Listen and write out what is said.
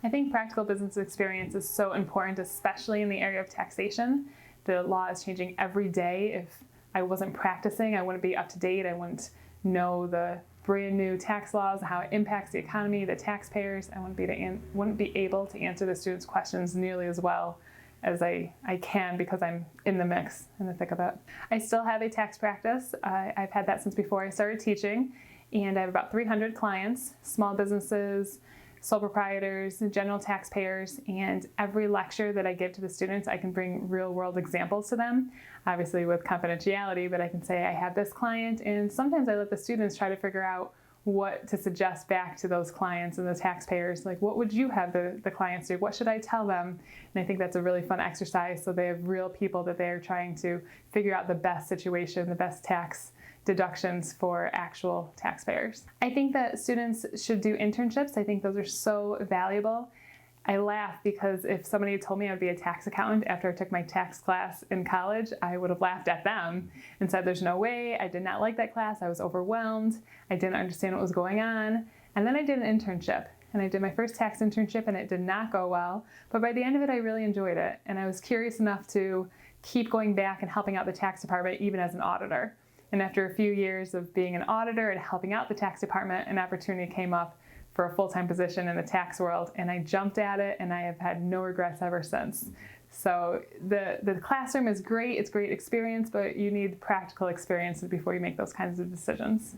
I think practical business experience is so important, especially in the area of taxation. The law is changing every day. If I wasn't practicing, I wouldn't be up to date. I wouldn't know the brand new tax laws, how it impacts the economy, the taxpayers. I wouldn't be able to answer the students' questions nearly as well as I can because I'm in the mix, in the thick of it. I still have a tax practice. I've had that since before I started teaching, and I have about 300 clients, small businesses, sole proprietors, general taxpayers, and every lecture that I give to the students, I can bring real world examples to them, obviously with confidentiality, but I can say I have this client, and sometimes I let the students try to figure out what to suggest back to those clients and the taxpayers. Like, what would you have the clients do? What should I tell them? And I think that's a really fun exercise. So they have real people that they're trying to figure out the best situation, the best tax deductions for actual taxpayers. I think that students should do internships. I think those are so valuable. I laugh because if somebody had told me I'd be a tax accountant after I took my tax class in college, I would have laughed at them and said there's no way. I did not like that class. I was overwhelmed. I didn't understand what was going on. And then I did an internship, and I did my first tax internship, and it did not go well. But by the end of it, I really enjoyed it. And I was curious enough to keep going back and helping out the tax department even as an auditor. And after a few years of being an auditor and helping out the tax department, an opportunity came up for a full-time position in the tax world, and I jumped at it, and I have had no regrets ever since. So the classroom is great, it's great experience, but you need practical experience before you make those kinds of decisions.